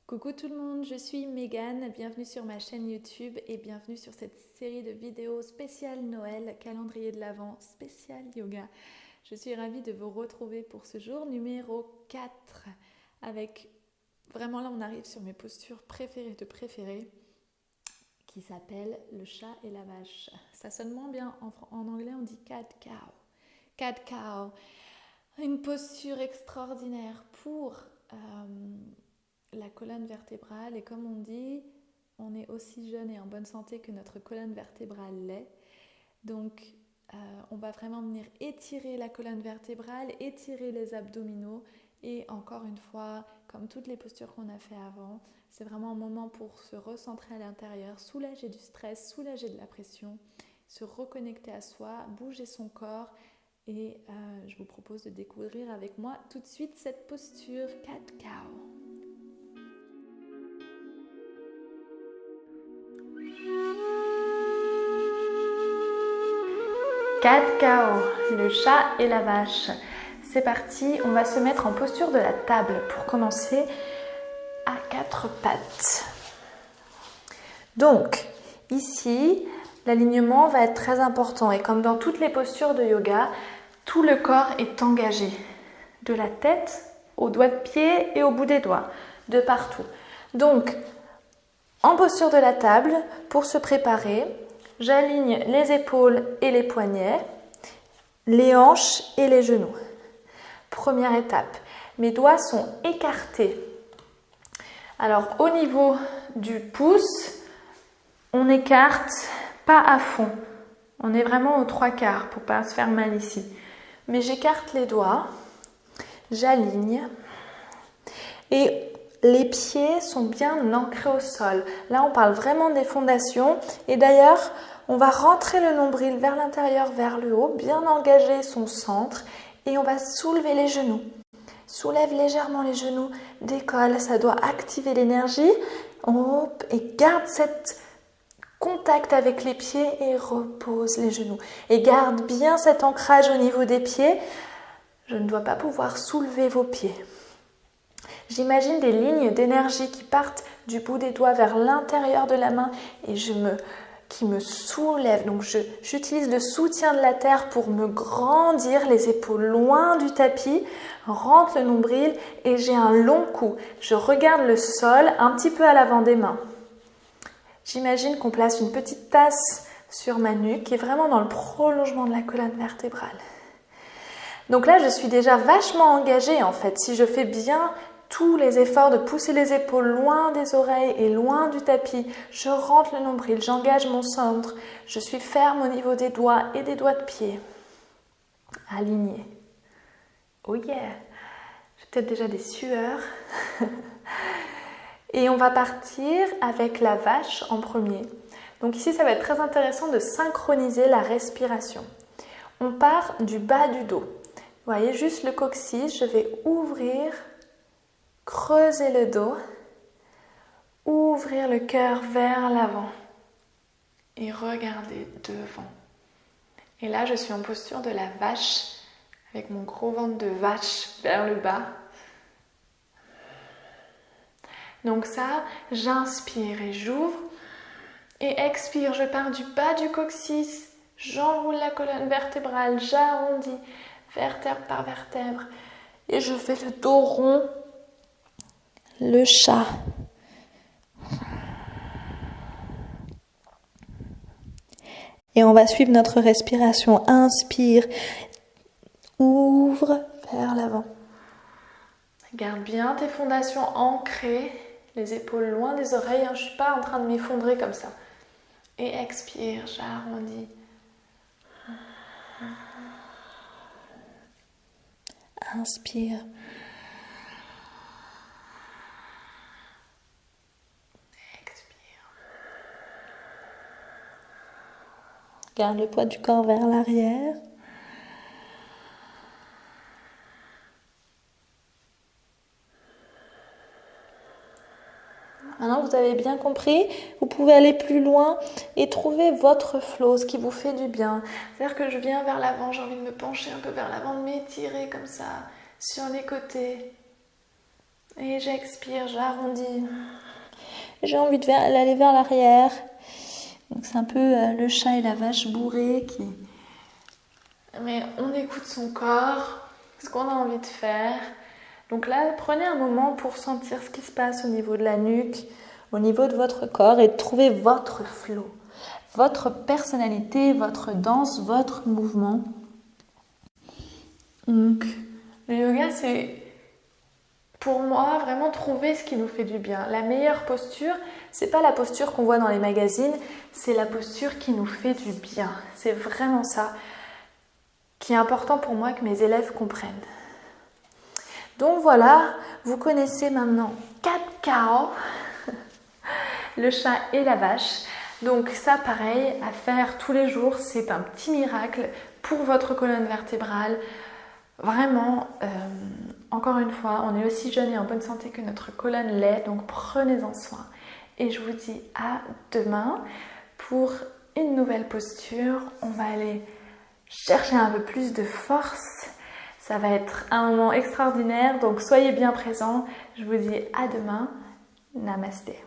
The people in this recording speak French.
Coucou tout le monde, je suis Megan, bienvenue sur ma chaîne YouTube et bienvenue sur cette série de vidéos spéciale Noël, calendrier de l'Avent, spécial yoga. Je suis ravie de vous retrouver pour ce jour numéro 4 avec, vraiment là on arrive sur mes postures préférées de préférées qui s'appellent le chat et la vache. Ça sonne moins bien, en anglais on dit cat cow. Cat cow, une posture extraordinaire pour la colonne vertébrale, et comme on dit, on est aussi jeune et en bonne santé que notre colonne vertébrale l'est. Donc on va vraiment venir étirer la colonne vertébrale, étirer les abdominaux, et encore une fois, comme toutes les postures qu'on a fait avant, c'est vraiment un moment pour se recentrer à l'intérieur, soulager du stress, soulager de la pression, se reconnecter à soi, bouger son corps. Et je vous propose de découvrir avec moi tout de suite cette posture cat cow. Cat cow, le chat et la vache. C'est parti, on va se mettre en posture de la table pour commencer à quatre pattes. Donc, ici, l'alignement va être très important et comme dans toutes les postures de yoga, tout le corps est engagé, de la tête aux doigts de pied et au bout des doigts, de partout. Donc, en posture de la table, pour se préparer, j'aligne les épaules et les poignets, les hanches et les genoux. Première étape, mes doigts sont écartés. Alors, au niveau du pouce, on écarte pas à fond. On est vraiment aux trois quarts pour ne pas se faire mal ici. Mais j'écarte les doigts, j'aligne et les pieds sont bien ancrés au sol. Là, on parle vraiment des fondations. Et d'ailleurs, on va rentrer le nombril vers l'intérieur, vers le haut, bien engager son centre. Et on va soulever les genoux. Soulève légèrement les genoux, décolle. Ça doit activer l'énergie. Et garde cet contact avec les pieds et repose les genoux. Et garde bien cet ancrage au niveau des pieds. Je ne dois pas pouvoir soulever vos pieds. J'imagine des lignes d'énergie qui partent du bout des doigts vers l'intérieur de la main et qui me soulèvent. Donc j'utilise le soutien de la terre pour me grandir, les épaules loin du tapis, rentre le nombril et j'ai un long cou. Je regarde le sol un petit peu à l'avant des mains. J'imagine qu'on place une petite tasse sur ma nuque qui est vraiment dans le prolongement de la colonne vertébrale. Donc là, je suis déjà vachement engagée en fait. Si je fais bien tous les efforts de pousser les épaules loin des oreilles et loin du tapis, je rentre le nombril, j'engage mon centre, je suis ferme au niveau des doigts et des doigts de pied. Aligné. Oh yeah! J'ai peut-être déjà des sueurs. Et on va partir avec la vache en premier. Donc ici, ça va être très intéressant de synchroniser la respiration. On part du bas du dos. Vous voyez, juste le coccyx, je vais ouvrir, creuser le dos, ouvrir le cœur vers l'avant et regarder devant. Et là, je suis en posture de la vache avec mon gros ventre de vache vers le bas. Donc ça, j'inspire et j'ouvre et expire. Je pars du bas du coccyx, j'enroule la colonne vertébrale, j'arrondis vertèbre par vertèbre et je fais le dos rond, le chat. Et on va suivre notre respiration. Inspire, ouvre vers l'avant. Garde bien tes fondations ancrées, les épaules loin des oreilles. Je ne suis pas en train de m'effondrer comme ça. Et expire, j'arrondis. Inspire. Expire. Garde le poids du corps vers l'arrière. Maintenant, vous avez bien compris, vous pouvez aller plus loin et trouver votre flow, ce qui vous fait du bien. C'est-à-dire que je viens vers l'avant, j'ai envie de me pencher un peu vers l'avant, de m'étirer comme ça, sur les côtés. Et j'expire, j'arrondis. J'ai envie d'aller vers l'arrière. Donc c'est un peu le chat et la vache bourrés qui... Mais on écoute son corps, ce qu'on a envie de faire. Donc là, prenez un moment pour sentir ce qui se passe au niveau de la nuque, au niveau de votre corps et trouver votre flow, votre personnalité, votre danse, votre mouvement. Donc, le yoga, c'est pour moi vraiment trouver ce qui nous fait du bien. La meilleure posture, c'est pas la posture qu'on voit dans les magazines, c'est la posture qui nous fait du bien. C'est vraiment ça qui est important pour moi que mes élèves comprennent. Donc voilà, vous connaissez maintenant 4 KO, le chat et la vache. Donc ça, pareil, à faire tous les jours, c'est un petit miracle pour votre colonne vertébrale. Vraiment, encore une fois, on est aussi jeune et en bonne santé que notre colonne l'est, donc prenez-en soin. Et je vous dis à demain pour une nouvelle posture. On va aller chercher un peu plus de force. Ça va être un moment extraordinaire, donc soyez bien présents. Je vous dis à demain. Namasté.